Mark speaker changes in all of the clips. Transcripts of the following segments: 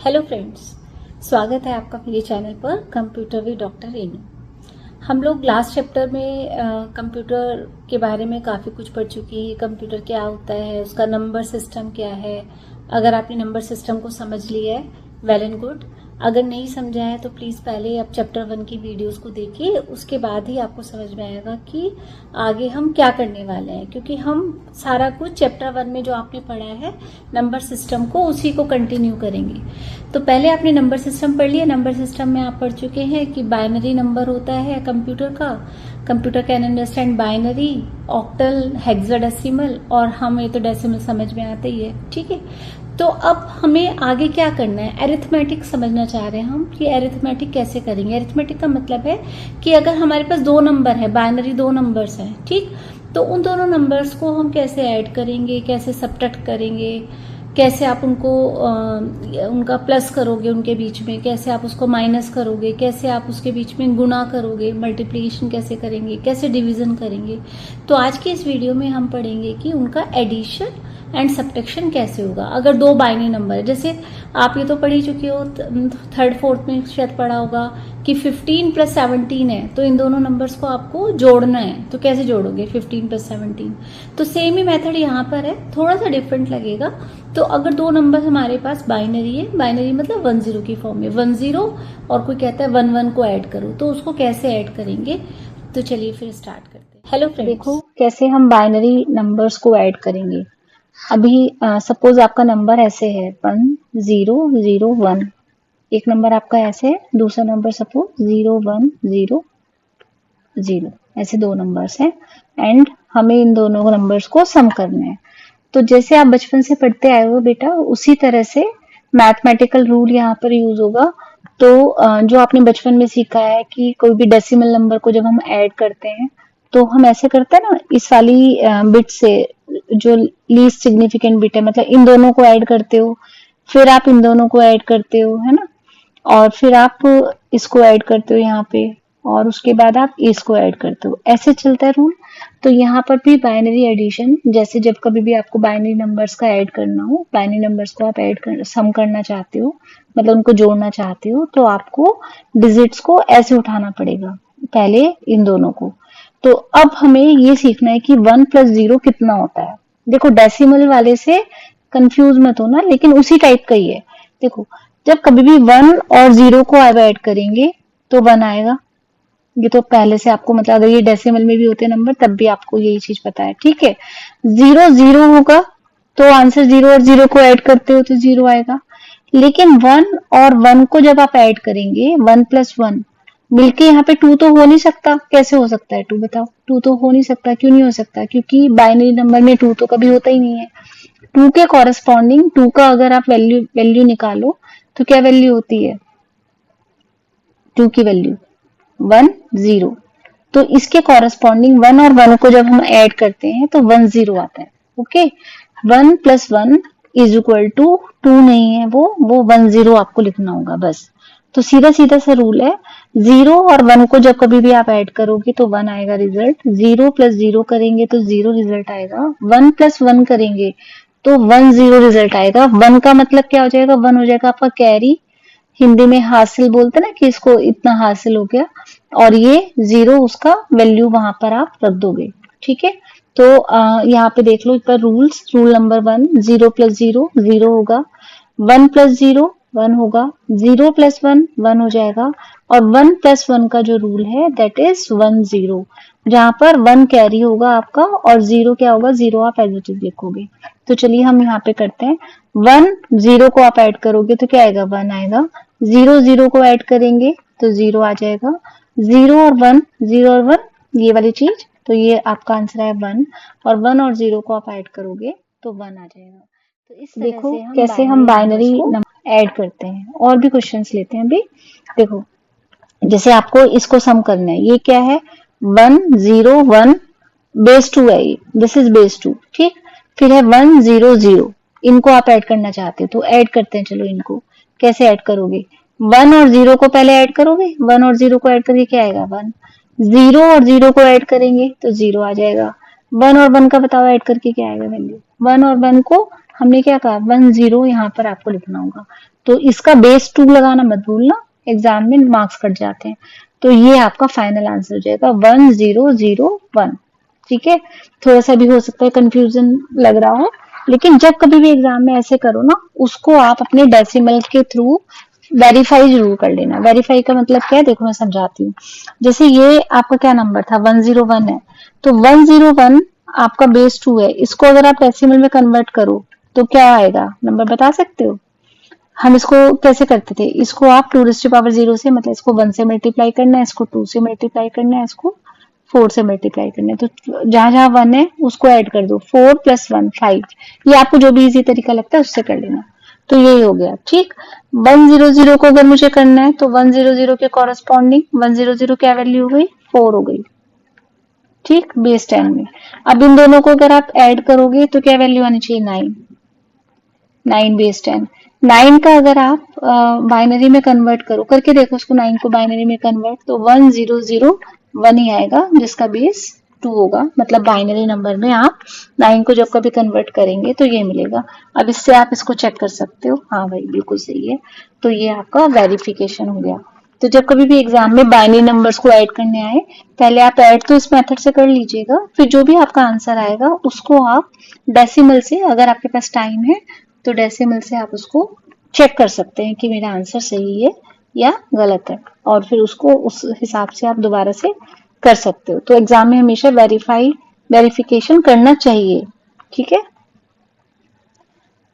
Speaker 1: Hello friends, स्वागत है आपका मेरे चैनल पर कंप्यूटर विद डॉक्टर रेनू। हम लोग लास्ट चैप्टर में कंप्यूटर के बारे में काफ़ी कुछ पढ़ चुके हैं। कंप्यूटर क्या होता है, उसका नंबर सिस्टम क्या है। अगर आपने नंबर सिस्टम को समझ लिया है, वेल एंड गुड। अगर नहीं समझा है तो प्लीज़ पहले आप चैप्टर 1 की वीडियोस को देखिए, उसके बाद ही आपको समझ में आएगा कि आगे हम क्या करने वाले हैं। क्योंकि हम सारा कुछ चैप्टर 1 में जो आपने पढ़ा है नंबर सिस्टम को, उसी को कंटिन्यू करेंगे। तो पहले आपने नंबर सिस्टम पढ़ लिया। नंबर सिस्टम में आप पढ़ चुके हैं कि बाइनरी नंबर होता है कंप्यूटर का। Computer can understand binary, octal, hexadecimal, और हमें तो डेसिमल समझ में आता ही है, ठीक है। तो अब हमें आगे क्या करना है, एरिथमेटिक समझना चाह रहे हैं हम कि एरिथमेटिक कैसे करेंगे। एरिथमेटिक का मतलब है कि अगर हमारे पास दो नंबर है, बाइनरी दो नंबर्स हैं, ठीक, तो उन दोनों नंबर्स को हम कैसे ऐड करेंगे, कैसे सब्ट्रैक्ट करेंगे, कैसे आप उनको उनका प्लस करोगे उनके बीच में, कैसे आप उसको माइनस करोगे, कैसे आप उसके बीच में गुणा करोगे, मल्टीप्लिकेशन कैसे करेंगे, कैसे डिवीजन करेंगे। तो आज की इस वीडियो में हम पढ़ेंगे कि उनका एडिशन एंड सब्ट्रैक्शन कैसे होगा। अगर दो बाइनरी नंबर है, जैसे आप ये तो पढ़ ही चुके हो, थर्ड फोर्थ में शायद पढ़ा होगा कि 15 + 17 है, तो इन दोनों नंबर्स को आपको जोड़ना है। तो कैसे जोड़ोगे 15 + 17? तो सेम ही मेथड यहाँ पर है, थोड़ा सा डिफरेंट लगेगा। तो अगर दो नंबर हमारे पास बाइनरी है, बाइनरी मतलब 10 की फॉर्म में, 10 और कोई कहता है 11 को ऐड करो, तो उसको कैसे ऐड करेंगे। तो चलिए फिर स्टार्ट करते हैं। हेलो फ्रेंड्स,
Speaker 2: देखो कैसे हम बाइनरी नंबर्स को ऐड करेंगे। अभी सपोज आपका नंबर ऐसे है 1 0 0 1, एक नंबर आपका ऐसे है, दूसरा नंबर सपोज 0 1 0 0, ऐसे दो नंबर्स हैं एंड हमें इन दोनों नंबर्स को सम करना है। तो जैसे आप बचपन से पढ़ते आए हो बेटा, उसी तरह से मैथमेटिकल रूल यहाँ पर यूज होगा। तो जो आपने बचपन में सीखा है कि कोई भी डेसिमल नंबर को जब हम ऐड करते हैं तो हम ऐसे करते हैं ना, इस वाली बिट से जो लीस्ट सिग्निफिकेंट बिट है, मतलब इन दोनों को ऐड करते हो, फिर आप इन दोनों को ऐड करते हो, है ना, और फिर आप इसको ऐड करते हो यहाँ पे, और उसके बाद आप इसको ऐड करते हो, ऐसे चलता है रूल। तो यहाँ पर भी बाइनरी एडिशन, जैसे जब कभी भी आपको बाइनरी नंबर्स का ऐड करना हो, बाइनरी नंबर्स को आप ऐड कर सम करना चाहते हो, मतलब उनको जोड़ना चाहते हो, तो आपको डिजिट्स को ऐसे उठाना पड़ेगा, पहले इन दोनों को। तो अब हमें ये सीखना है कि 1 + 0 कितना होता है। देखो डेसिमल वाले से कंफ्यूज मत होना, लेकिन उसी टाइप का ही है। देखो जब कभी भी 1 और 0 को आप ऐड करेंगे तो 1 आएगा। ये तो पहले से आपको, मतलब अगर ये डेसिमल में भी होते नंबर तब भी आपको यही चीज पता है, ठीक है। 0 0 होगा तो आंसर 0 और 0 को ऐड करते हो तो 0 आएगा। लेकिन 1 और 1 को जब आप ऐड करेंगे, 1 + 1 मिलके यहाँ पे 2 तो हो नहीं सकता। कैसे हो सकता है 2, बताओ। 2 तो हो नहीं सकता। क्यों नहीं हो सकता? क्योंकि बाइनरी नंबर में 2 तो कभी होता ही नहीं है। 2 के कॉरेस्पॉन्डिंग 2 का अगर आप वैल्यू निकालो तो क्या वैल्यू होती है 2 की वैल्यू? 1 0। तो इसके कॉरेस्पॉन्डिंग 1 और 1 को जब हम ऐड करते हैं तो 1 0 आता है। ओके, 1 + 1 = 2 नहीं है, वो 1 0 आपको लिखना होगा बस। तो सीधा सीधा सा रूल है, 0 और 1 को जब कभी भी आप ऐड करोगे तो 1 आएगा रिजल्ट, 0 + 0 करेंगे तो 0 रिजल्ट आएगा, 1 + 1 करेंगे तो 1 0 रिजल्ट आएगा। 1 का मतलब क्या हो जाएगा? 1 हो जाएगा आपका कैरी, हिंदी में हासिल बोलते ना कि इसको इतना हासिल हो गया, और ये 0 उसका वैल्यू वहां पर आप रख दोगे, ठीक है। तो यहाँ पे देख लो एक बार रूल्स। रूल नंबर 1, 0 + 0 0 होगा, 1 + 0 1 होगा, 0 + 1 1 हो जाएगा, और 1 + 1 का जो रूल है दैट इज 1 0, जहां पर 1 कैरी होगा आपका और 0 क्या होगा? 0 आप एज इट इज लिखोगे। तो चलिए हम यहाँ पे करते हैं। 1 0 को आप ऐड करोगे तो क्या आएगा? 1 आएगा। 0 0 को ऐड करेंगे तो 0 आ जाएगा। 0 और 1 0 और 1 ये वाली चीज, तो ये आपका आंसर है 1, और 1 और 0 को आप ऐड करोगे तो 1 आ जाएगा। तो इस तरह देखो
Speaker 1: से
Speaker 2: कैसे हम बाइनरी नंबर ऐड करते हैं। और भी क्वेश्चंस लेते हैं अभी। देखो जैसे आपको इसको सम करना है, ये क्या है? 1 0 1 बेस 2 है, ये दिस इज बेस 2, ठीक। फिर है 1 0 0, इनको आप ऐड करना चाहते हो तो ऐड करते हैं। चलो इनको कैसे ऐड करोगे? 1 और 0 को पहले ऐड करोगे, 1 और 0 को ऐड करके क्या आएगा? 1। 0 और 0 को ऐड करेंगे तो 0 आ जाएगा। 1 और 1 का बताओ ऐड करके क्या आएगा वैल्यू? 1 और 1 को हमने क्या कहा 1 0 यहाँ पर आपको लिखना होगा, तो इसका बेस 2 लगाना मत भूलना, एग्जाम में मार्क्स कट जाते हैं। तो ये आपका फाइनल आंसर हो जाएगा 1 0 0 1। ठीक है, थोड़ा सा भी हो सकता है कंफ्यूजन लग रहा हो, लेकिन जब कभी भी एग्जाम में ऐसे करो ना, उसको आप अपने डेसिमल के थ्रू वेरीफाई जरूर कर लेना। वेरीफाई का मतलब क्या है, देखो मैं समझाती हूँ। जैसे ये आपका क्या नंबर था 101 है, तो 101 आपका बेस 2 है, इसको अगर आप डेसिमल में कन्वर्ट करो तो क्या आएगा, नंबर बता सकते हो? हम इसको कैसे करते थे, इसको आप 2⁻0 से, मतलब इसको 1 से मल्टीप्लाई करना है, इसको 2 से मल्टीप्लाई करना है, इसको 4 से मल्टीप्लाई करना है। तो जहां जहां 1 है उसको ऐड कर दो, 4 + 1 5। ये आपको जो भी इजी तरीका लगता है उससे कर लेना। तो यही हो गया। ठीक, 100 को अगर मुझे करना है तो 100 के कॉरेस्पॉन्डिंग 100 क्या वैल्यू हो गई, 4 हो गई। ठीक, बेस 10 में। अब इन दोनों को अगर आप ऐड करोगे तो क्या वैल्यू आनी चाहिए, 9। 9 बेस 10। 9 का अगर आप बाइनरी में कन्वर्ट करो, करके देखो उसको, 9 को बाइनरी में कन्वर्ट, तो 1001 ही आएगा, जिसका बेस 2 होगा। मतलब बाइनरी नंबर में आप 9 को जब कभी कन्वर्ट करेंगे तो ये मिलेगा। अब इससे आप इसको चेक कर सकते हो, हाँ भाई बिल्कुल सही है। तो ये आपका वेरिफिकेशन हो गया। तो जब कभी भी एग्जाम में बाइनरी नंबर्स को ऐड करने आए, पहले आप ऐड तो इस मेथड से कर लीजिएगा, फिर जो भी आपका आंसर आएगा उसको आप डेसिमल से, अगर आपके पास टाइम है तो डेसिमल से आप उसको चेक कर सकते हैं कि मेरा आंसर सही है या गलत है, और फिर उसको उस हिसाब से आप दोबारा से कर सकते हो। तो एग्जाम में हमेशा वेरिफिकेशन करना चाहिए। ठीक है,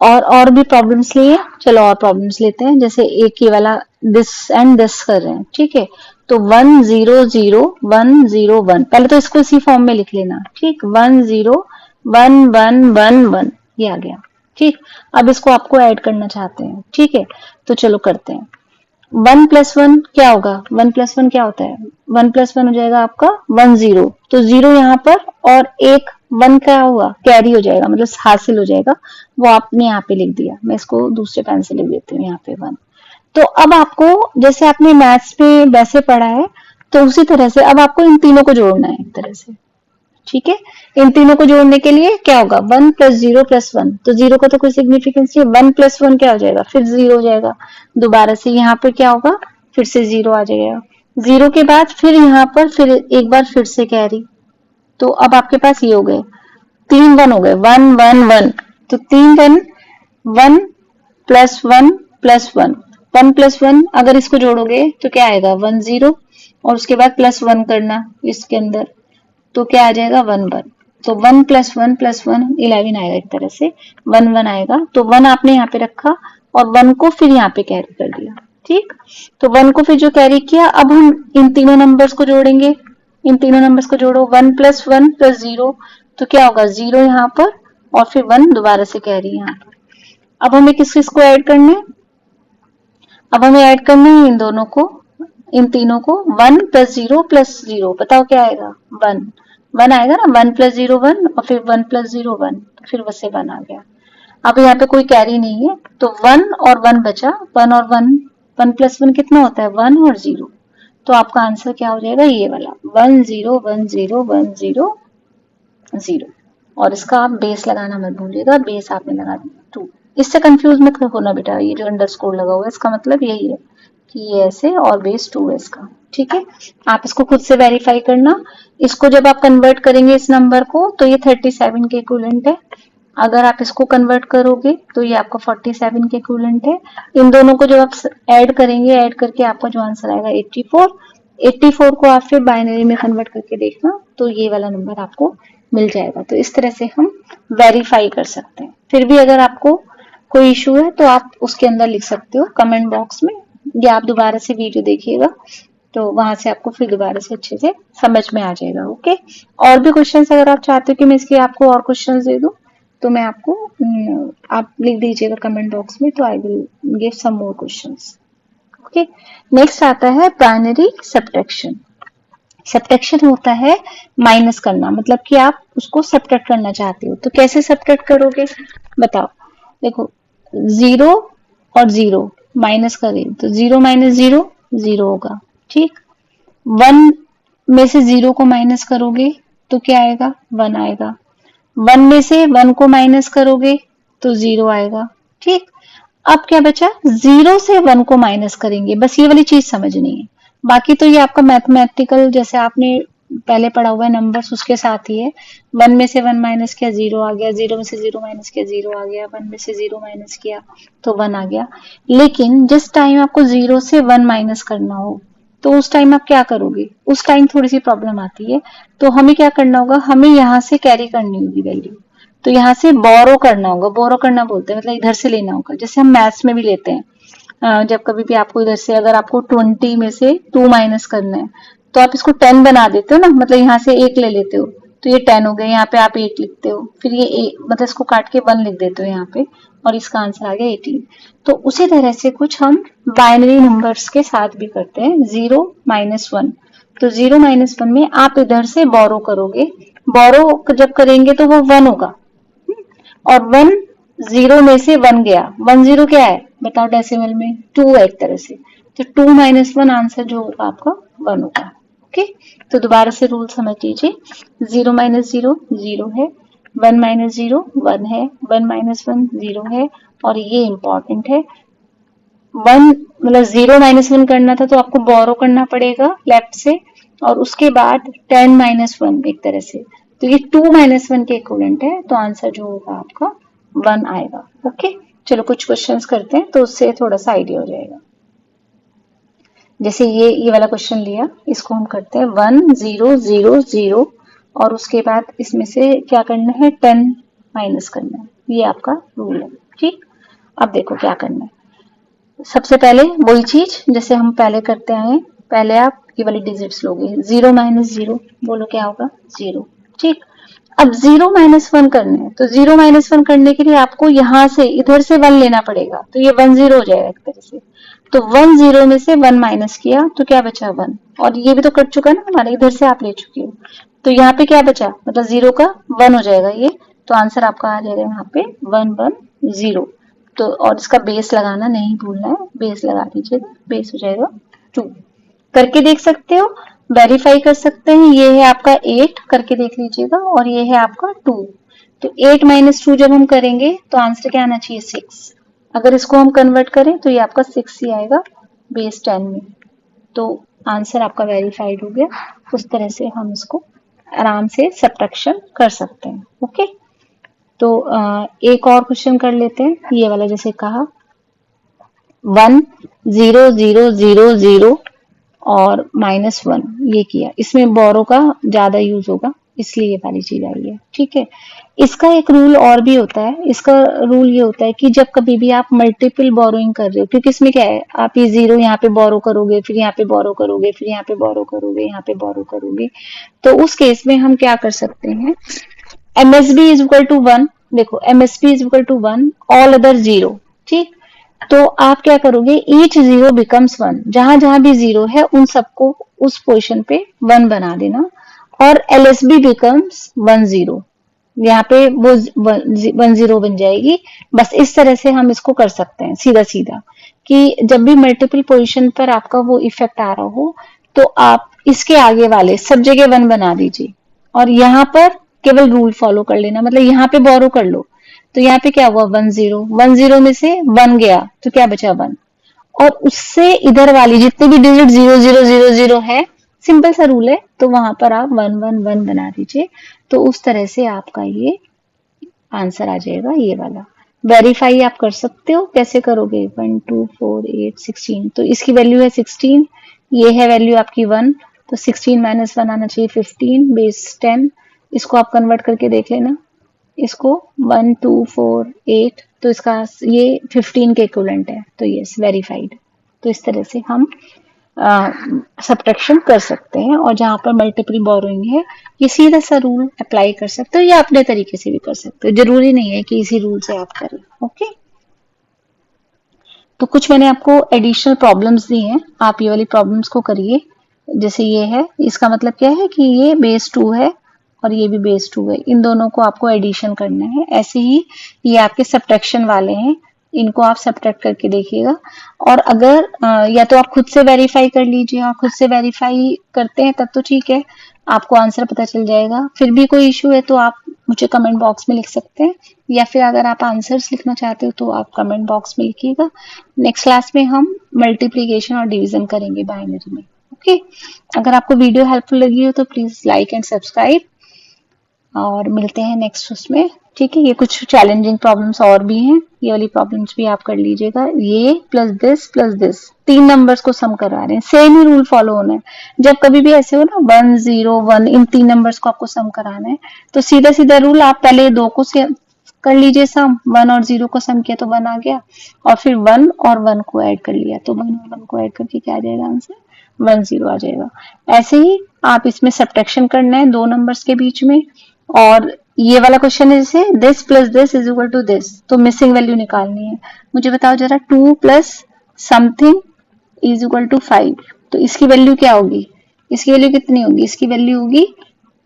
Speaker 2: और भी प्रॉब्लम्स लिए, चलो और प्रॉब्लम्स लेते हैं। जैसे एक ये वाला दिस एंड दिस कर रहे हैं, ठीक है, तो 1 0 0 1 0 1, पहले तो इसको इसी फॉर्म में लिख लेना। ठीक, 1 0 1 1 1 1, ये आ गया। ठीक, अब इसको आपको ऐड करना चाहते हैं। ठीक है, तो चलो करते हैं। 1 + 1 क्या होगा, 1 + 1 क्या होता है, 1 + 1 हो जाएगा आपका 1 0, तो 0 यहाँ पर, और एक 1 क्या हुआ, कैरी हो जाएगा, मतलब हासिल हो जाएगा, वो आपने यहाँ पे लिख दिया। मैं इसको दूसरे पेन से लिख देती हूँ यहाँ पे 1। तो अब आपको, जैसे आपने मैथ्स में वैसे पढ़ा है, तो उसी तरह से अब आपको इन तीनों को जोड़ना है एक तरह से। ठीक है, इन तीनों को जोड़ने के लिए क्या होगा, 1 + 0 + 1, तो 0 का तो कोई सिग्निफिकेंस नहीं, 1 + 1 क्या हो जाएगा, फिर 0 हो जाएगा। दोबारा से यहाँ पर क्या होगा, फिर से 0 आ जाएगा। 0 के बाद फिर यहाँ पर फिर एक बार फिर से कैरी, तो अब आपके पास ये हो गए 3 1 हो गए, 1 1 1, तो 3 1 1 + 1 + 1, 1 + 1 अगर इसको जोड़ोगे तो क्या आएगा 1 0, और उसके बाद +1 करना इसके अंदर, तो क्या आ जाएगा 1 1, तो 1 + 1 + 1 11 आएगा, एक तरह से 1 1 आएगा। तो 1 आपने यहाँ पे रखा और 1 को फिर यहाँ पे कैरी कर दिया। ठीक, तो 1 को फिर जो कैरी किया, अब हम इन तीनों नंबर्स को जोड़ेंगे। इन तीनों नंबर्स को जोड़ो, 1 + 1 + 0, तो क्या होगा 0 यहाँ पर, और फिर 1 दोबारा से कैरी यहाँ पर। अब हमें किस किस को ऐड करना है, अब हमें ऐड करना है इन दोनों को, इन तीनों को। 1 + 0 + 0, बताओ क्या आएगा, 1 1 आएगा ना, 1 + 0 1, और फिर 1 + 0 1, फिर वैसे 1 आ गया। अब यहाँ पे कोई कैरी नहीं है, तो 1 और 1 बचा, 1 और 1, 1 + 1 कितना होता है, 1 और 0, तो आपका आंसर क्या हो जाएगा, ये वाला 1 0 1 0 1 0 0। और इसका आप बेस लगाना मत भूलिएगा, बेस आपने लगा दिया 2। इससे कंफ्यूज मत होना बेटा, ये जो अंडरस्कोर लगा हुआ है इसका मतलब यही है कि ये ऐसे और बेस 2 है इसका। ठीक है, आप इसको खुद से वेरीफाई करना। इसको जब आप कन्वर्ट करेंगे इस नंबर को, तो ये 37 के इक्विवेलेंट है। अगर आप इसको कन्वर्ट करोगे तो ये आपका 47 के इक्विवेलेंट है। इन दोनों को जब आप ऐड करेंगे, ऐड करके आपका जो आंसर आएगा 84, 84 को आप फिर बाइनरी में कन्वर्ट करके देखना, तो ये वाला नंबर आपको मिल जाएगा। तो इस तरह से हम वेरीफाई कर सकते हैं। फिर भी अगर आपको कोई इशू है तो आप उसके अंदर लिख सकते हो कमेंट बॉक्स में, या आप दोबारा से वीडियो देखिएगा, तो वहां से आपको फिर दोबारा से अच्छे से समझ में आ जाएगा। ओके, और भी क्वेश्चंस अगर आप चाहते हो कि मैं इसके आपको और क्वेश्चंस दे दूं, तो मैं आपको आप लिख दीजिएगा कमेंट बॉक्स में, तो I will give some more questions. Okay, next आता है बाइनरी सब्ट्रैक्शन। सब्ट्रैक्शन होता है माइनस करना, मतलब कि आप उसको सब्ट्रैक्ट करना चाहते हो। तो कैसे सब्ट्रैक्ट करोगे बताओ, देखो 0 और 0 माइनस करें तो 0 - 0 0 होगा। ठीक, 1 में से 0 को माइनस करोगे तो क्या आएगा, 1 आएगा। 1 में से 1 को माइनस करोगे तो 0 आएगा। ठीक, अब क्या बचा, 0 से 1 को माइनस करेंगे, बस ये वाली चीज समझनी है। बाकी तो ये आपका मैथमेटिकल जैसे आपने पहले पढ़ा हुआ है नंबर्स उसके साथ ही है। 1 में से 1 माइनस किया 0 आ गया, 0 में से 0 माइनस किया 0 आ गया, 1 में से 0 माइनस किया तो 1 आ गया। लेकिन जिस टाइम आपको 0 से 1 माइनस करना हो तो उस टाइम आप क्या करोगे, उस टाइम थोड़ी सी प्रॉब्लम आती है। तो हमें क्या करना होगा, हमें यहाँ से कैरी करनी होगी वैल्यू, तो यहाँ से बोरो करना होगा। बोरो करना बोलते हैं मतलब इधर से लेना होगा, जैसे हम मैथ्स में भी लेते हैं। जब कभी भी आपको इधर से अगर आपको 20 में से 2 माइनस करना है तो आप इसको 10 बना देते हो ना, मतलब यहाँ से 1 ले लेते हो तो ये 10 हो गया, यहाँ पे आप 8 लिखते हो, फिर ये मतलब इसको काट के 1 लिख देते हो यहाँ पे, और इसका आंसर आ गया 18। तो उसी तरह से कुछ हम बाइनरी नंबर्स के साथ भी करते हैं, 0 माइनस 1। तो 0 माइनस 1 में आप इधर से बोरो करोगे, बोरो जब करेंगे तो वो 1 होगा, और 1 0 में से 1 गया, 1 0 क्या है बताओ डेसिमल में, 2 है एक तरह से, तो 2 माइनस 1 आंसर जो होगा आपका 1 होगा। ओके, तो दोबारा से रूल समझ लीजिए, 0 माइनस 0 0 है, 1 माइनस 0 1 है, 1 माइनस 1 0 है, और ये इंपॉर्टेंट है, 1 मतलब 0 माइनस 1 करना था तो आपको बोरो करना पड़ेगा लेफ्ट से, और उसके बाद 10 माइनस 1 एक तरह से, तो ये 2 माइनस 1 के इक्विवेलेंट है, तो आंसर जो होगा आपका 1 आएगा। ओके, चलो कुछ क्वेश्चंस करते हैं तो उससे थोड़ा सा आइडिया हो जाएगा। जैसे ये वाला क्वेश्चन लिया, इसको हम करते हैं 1 0 0 0, और उसके बाद इसमें से क्या करना है 10 माइनस करना है, ये आपका रूल है। ठीक, अब देखो क्या करना है। सबसे पहले वही चीज जैसे हम पहले करते आए, पहले आप ये वाली डिजिट्स लोगे, 0 माइनस 0 बोलो क्या होगा 0। ठीक, अब 0 माइनस 1 करना है, तो 0 माइनस 1 करने के लिए आपको यहाँ से इधर से 1 लेना पड़ेगा, तो ये 1 0 हो जाएगा एक तरह से। तो 1 0 में से 1 माइनस किया तो क्या बचा 1, और ये भी तो कट चुका ना हमारे, इधर से आप ले चुके हो, तो यहाँ पे क्या बचा, मतलब 0 का 1 हो जाएगा ये, तो आंसर आपका आ जाएगा यहाँ पे 1 1 0। तो और इसका बेस लगाना नहीं भूलना है, बेस लगा दीजिएगा, बेस हो जाएगा 2। करके देख सकते हो, वेरीफाई कर सकते हैं, ये है आपका 8 करके देख लीजिएगा, और ये है आपका 2। तो 8 माइनस 2 जब हम करेंगे तो आंसर क्या आना चाहिए 6। अगर इसको हम कन्वर्ट करें तो ये आपका 6 ही आएगा बेस 10 में, तो आंसर आपका वेरीफाइड हो गया। उस तरह से हम इसको आराम से सब्ट्रैक्शन कर सकते हैं। ओके, तो एक और क्वेश्चन कर लेते हैं, ये वाला जैसे कहा 1 0 0 0 0 और -1 ये किया, इसमें बोरो का ज्यादा यूज होगा इसलिए ये वाली चीज आई है। ठीक है, इसका एक रूल और भी होता है, इसका रूल ये होता है कि जब कभी भी आप मल्टीपल बोरोइंग कर रहे हो, क्योंकि इसमें क्या है आप ये 0 यहाँ पे बोरो करोगे, फिर यहाँ पे बोरो करोगे, फिर यहाँ पे बोरो करोगे, यहाँ पे बोरो करोगे, तो उस केस में हम क्या कर सकते हैं, MSB इज इक्वल टू 1, देखो MSB is equal to 1 all other 0। ठीक, तो आप क्या करोगे, ईच 0 बिकम्स 1, जहां जहां भी 0 है उन सबको उस पोजीशन पे 1 बना देना, और LSB बिकम्स 1 0, यहाँ पे वो 1 0 बन जाएगी। बस इस तरह से हम इसको कर सकते हैं सीधा सीधा, कि जब भी मल्टीपल पोजीशन पर आपका वो इफेक्ट आ रहा हो तो आप इसके आगे वाले सब जगह 1 बना दीजिए, और यहाँ पर केवल रूल फॉलो कर लेना, मतलब यहाँ पे बोरो कर लो, तो यहाँ पे क्या हुआ 1 0, 1 0 में से 1 गया तो क्या बचा 1, और उससे इधर वाली जितने भी डिजिट 0 0 0 0 है, सिंपल सा रूल है, तो वहां पर आप 1 1 1 बना दीजिए, तो उस तरह से आपका ये आंसर आ जाएगा ये वाला। वेरीफाई आप कर सकते हो, कैसे करोगे 1 2 4 8 16, तो इसकी वैल्यू है 16, ये है वैल्यू आपकी 1, तो 16 माइनस 1 आना चाहिए 15 बेस 10, इसको आप कन्वर्ट करके देख लेना, इसको 1 2 4 8, तो इसका ये 15 के इक्विवेलेंट है, तो यस वेरीफाइड। तो इस तरह से हम सब्ट्रैक्शन कर सकते हैं, और जहां पर मल्टीपल बोरोइंग है ये सीधा सा रूल अप्लाई कर सकते हो, या अपने तरीके से भी कर सकते हो, जरूरी नहीं है कि इसी रूल से आप करें। ओके, तो कुछ मैंने आपको एडिशनल प्रॉब्लम्स दी हैं, आप ये वाली प्रॉब्लम्स को करिए। जैसे ये है, इसका मतलब क्या है कि ये बेस 2 है और ये भी बेस 2 है, इन दोनों को आपको एडिशन करना है। ऐसे ही ये आपके सब्ट्रैक्शन वाले हैं, इनको आप सब्ट्रैक्ट करके देखिएगा, और अगर या तो आप खुद से वेरीफाई कर लीजिए, और खुद से वेरीफाई करते हैं तब तो ठीक है, आपको आंसर पता चल जाएगा। फिर भी कोई इशू है तो आप मुझे कमेंट बॉक्स में लिख सकते हैं, या फिर अगर आप आंसर्स लिखना चाहते हो तो आप कमेंट बॉक्स में लिखिएगा। नेक्स्ट क्लास में हम मल्टीप्लिकेशन और डिवीजन करेंगे बाइनरी में। ओके, अगर आपको वीडियो हेल्पफुल लगी हो तो प्लीज लाइक एंड सब्सक्राइब, और मिलते हैं नेक्स्ट उसमें। ठीक है, ये कुछ चैलेंजिंग प्रॉब्लम्स और भी हैं, ये वाली प्रॉब्लम्स भी आप कर लीजिएगा। ये प्लस दिस 3 नंबर्स को सम करवा रहे हैं, सेम ही रूल फॉलो होना है। जब कभी भी ऐसे हो ना 1 0 1 इन 3 नंबर्स को आपको सम कराना है, तो सीधा सीधा रूल, आप पहले 2 को से कर लीजिए सम, 1 और 0 को सम किया तो 1 आ गया, और फिर 1 और 1 को ऐड कर लिया तो 1 और 1 को ऐड करके क्या आ जाएगा आंसर, 1 0 आ जाएगा। ऐसे ही आप इसमें सब्ट्रैक्शन करना है 2 नंबर्स के बीच में, और ये वाला क्वेश्चन है जैसे this plus this is equal to this, तो मिसिंग वैल्यू निकालनी है। मुझे बताओ जरा, 2 plus something is equal to 5, तो इसकी वैल्यू क्या होगी, इसकी वैल्यू कितनी होगी, इसकी वैल्यू होगी,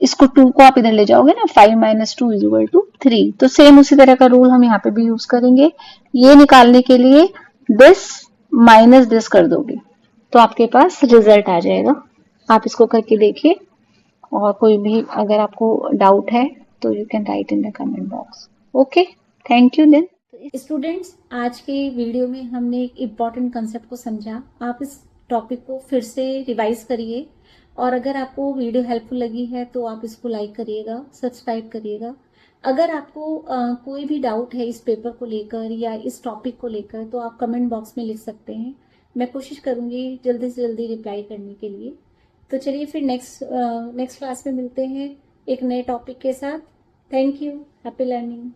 Speaker 2: इसको 2 को आप इधर ले जाओगे ना, 5 माइनस 2 इज इक्वल टू 3। तो सेम उसी तरह का रूल हम यहाँ पे भी यूज करेंगे। ये निकालने के लिए दिस माइनस दिस कर दोगे तो आपके पास रिजल्ट आ जाएगा। आप इसको करके देखिए, और कोई भी अगर आपको डाउट है तो you can write in the comment box. Okay, thank you then.
Speaker 1: Students, आज के वीडियो में हमने एक इम्पॉर्टेंट कंसेप्ट को समझा। आप इस टॉपिक को फिर से रिवाइज करिए, और अगर आपको वीडियो हेल्पफुल लगी है तो आप इसको लाइक करिएगा, सब्सक्राइब करिएगा। अगर आपको कोई भी डाउट है इस पेपर को लेकर या इस टॉपिक को लेकर तो आप कमेंट बॉक्स में लिख सकते हैं। मैं कोशिश करूंगी जल्दी से जल्दी रिप्लाई करने के लिए। तो चलिए फिर नेक्स्ट क्लास में मिलते हैं एक नए टॉपिक के साथ। Thank you, happy learning.